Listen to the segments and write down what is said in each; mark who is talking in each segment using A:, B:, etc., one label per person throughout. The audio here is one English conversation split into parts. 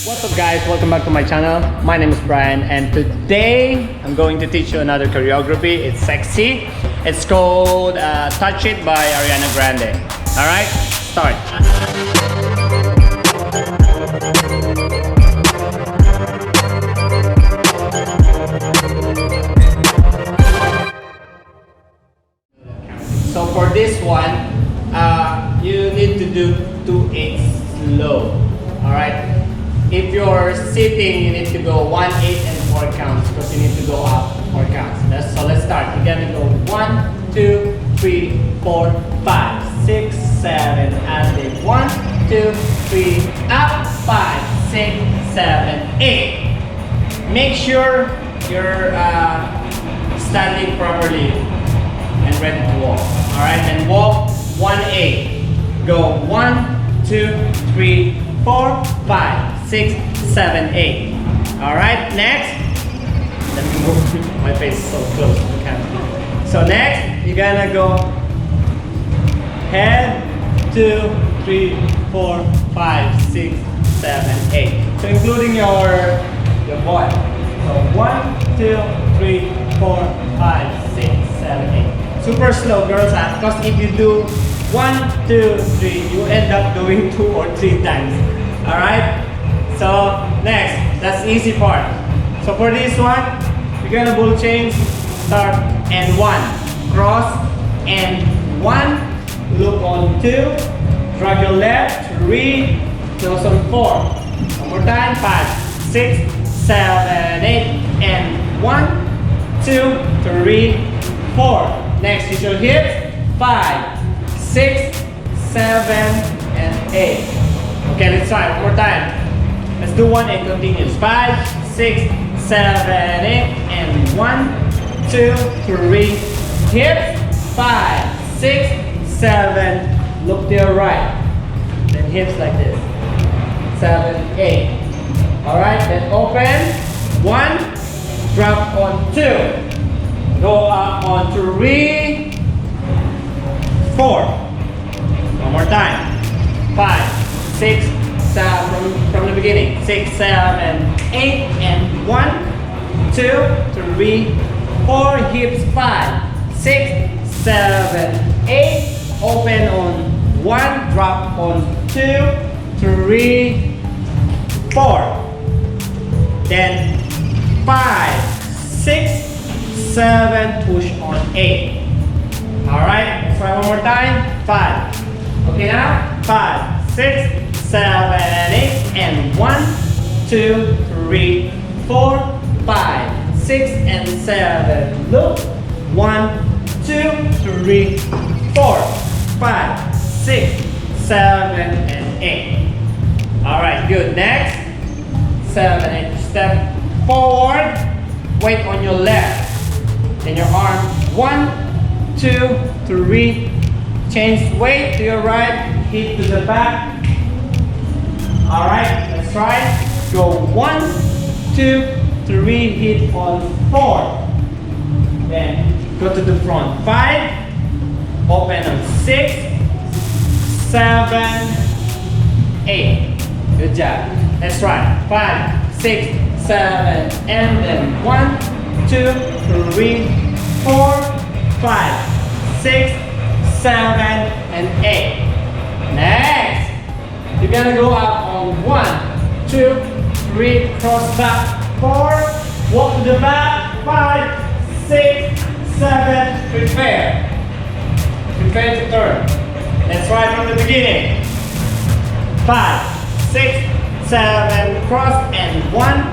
A: What's up guys, welcome back to my channel. My name is Brian and today I'm going to teach you another choreography. It's sexy. It's called Touch It by Ariana Grande. Alright, start. So for this one, you need to do 2/8 slow. Alright? If you're sitting, you need to go 1/8 and 4 counts because you need to go up 4 counts. So let's start. You're gonna go 1, 2, 3, 4, 5, 6, 7, and then 1, 2, 3, up, 5, 6, 7, 8. Make sure you're standing properly and ready to walk. Alright, then walk 1/8. Go 1, 2, 3, 4, 5, 6, 7, 8. Alright, next. Let me move. My face is so close to the camera. So next, you're gonna go head 2, 3, 4, 5, 6, 7, 8. So including your butt. So 1, 2, 3, 4, 5, 6, 7, 8. Super slow, girls, because if you do 1, 2, 3, you end up doing 2 or 3 times. Alright? So next, that's the easy part. So for this one, you're gonna bull change, start and 1, cross and 1, look on 2, drag your left, 3, close on 4. One more time, 5, 6, 7, 8, and 1, 2, 3, 4. Next, use your hips, 5, 6, 7, and 8. Okay, let's try one more time. Let's do 1 and continues. 5, 6, 7, 8, and 1, 2, 3. Hips, 5, 6, 7. Look to your right. Then hips like this. 7, 8. Alright, then open. 1, drop on 2. Go up on 3, 4. One more time. 5, 6, 7, from the beginning. 6, 7, 8, and 1, 2, 3, 4. Hips, 5, 6, 7, 8. Open on 1, drop on 2, 3, 4. Then 5, 6, 7, push on 8. Alright, let's try one more time. 5. Okay now? 5, 6, 7, 8, and 1, 2, 3, 4, 5, 6, and 7. Look. 1, 2, 3, 4, 5, 6, 7, and 8. Alright, good. Next. 7, 8. Step forward. Weight on your left. And your arm. 1, 2, 3. Change weight to your right. Hit to the back. Alright, let's try. Go 1, 2, 3. Hit on 4. Then go to the front. 5. Open on 6, 7, 8. Good job. Let's try. 5, 6, 7, and then 1, 2, 3, 4, 5, 6, 7, and 8. Next, you're gonna go up on 1, 2, 3, cross back, 4, walk to the back, 5, 6, 7, prepare. Prepare to turn. Let's try from the beginning. 5, 6, 7, cross, and 1,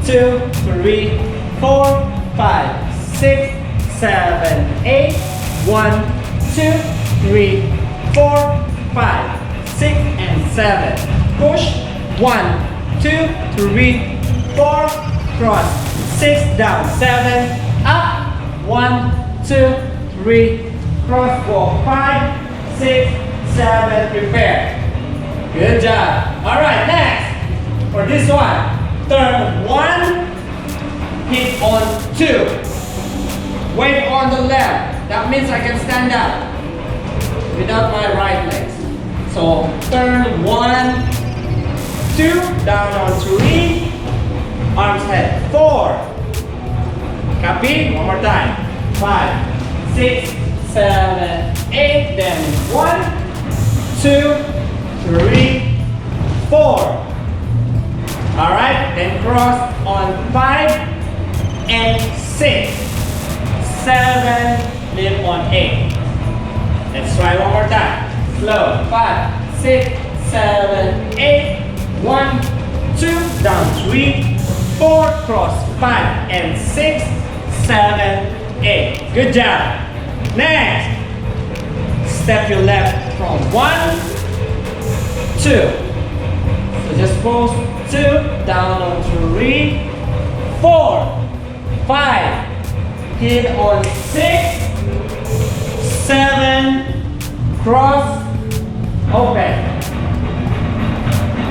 A: 2, 3, 4, 5, 6, 7, 8. 1, 2, 3, 4, 5, 6, and 7. Push. 1, 2, 3, 4. Cross. 6 down. 7 up. 1, 2, 3. Cross walk. 5, 6, 7. Prepare. Good job. Alright, next. For this one, turn 1, hit on 2. Weight on the left. That means I can stand up without my right legs. So turn 1, 2, down on 3, arms head, 4, copy, one more time, 5, 6, 7, 8, then 1, 2, 3, 4. Alright, then cross on 5 and 6, 7, lift on 8. Let's try one more time. Slow. 5, 6, 7, 8. 1, 2, down 3, 4, cross 5 and 6, 7, 8. Good job. Next, step your left from 1, 2. So just pose 2, down on 3, 4, 5, hit on 6, 7, cross, open.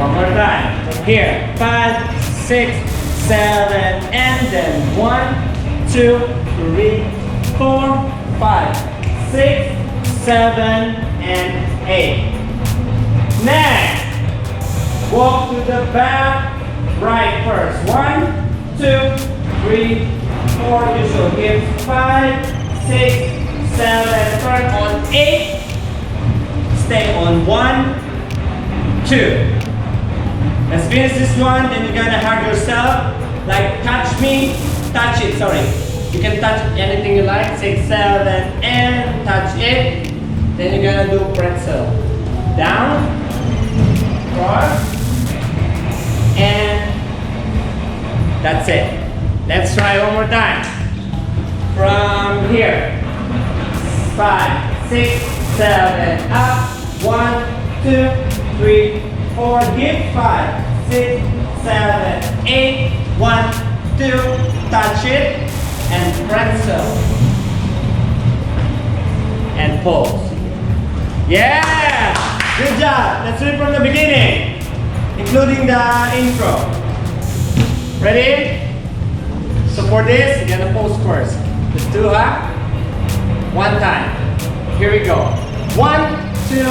A: One more time. From here, 5, 6, 7, and then 1, 2, 3, 4, 5, 6, 7, and 8. Next, walk to the back, right first. 1, 2, 3, 4. You should hit 5, 6, 7. Turn on 8. Stay on 1, 2. Let's finish this one, then you're gonna hug yourself. Like touch me, touch it, sorry. You can touch anything you like, 6, 7, and touch it. Then you're gonna do pretzel. Down, cross, and that's it. Let's try one more time. From here. 5, 6, 7, up. 1, 2, 3, 4, hit 5, 6, 7, 8, 1, 2, touch it, and pretzel. And pose. Yeah! Good job! Let's do it from the beginning, including the intro. Ready? So for this, you're gonna pose first. Let's do one time. Here we go. 1, 2,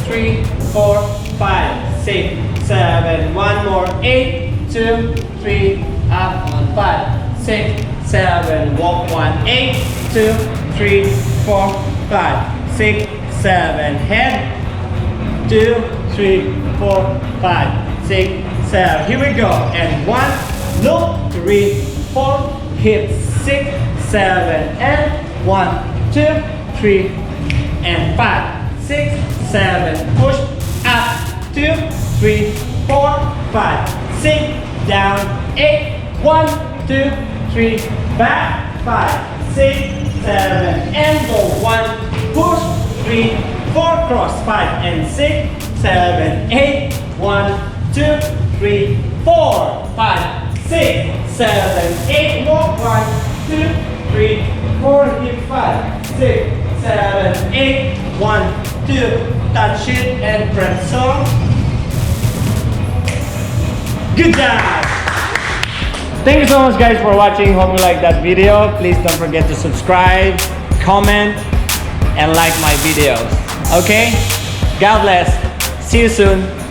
A: 3, 4, 5, 6, 7, one more, 8, 2, 3, up on 5, 6, 7, walk 1, 8, 2, 3, 4, 5, 6, 7, head, 2, 3, 4, 5, 6, 7, here we go, and 1, look, 3, 4, hit 6, 7, and 1, 2, 3, and 5, 6, 7, push, up, 2, 3, 4, 5, 6, down, 8, 1, 2, 3, back, 5, 6, 7, and go, 1, push, 3, 4, cross, 5, and 6, 7, 8, 1, 2, 3, 4, 5, 6, 7, 8, walk, 1, 2, 3, 4, hit 5, 6, 7, 8, 1, 2, touch it, and pretzel. Good job! Thank you so much guys for watching. Hope you like that video. Please don't forget to subscribe, comment, and like my videos. Okay? God bless. See you soon.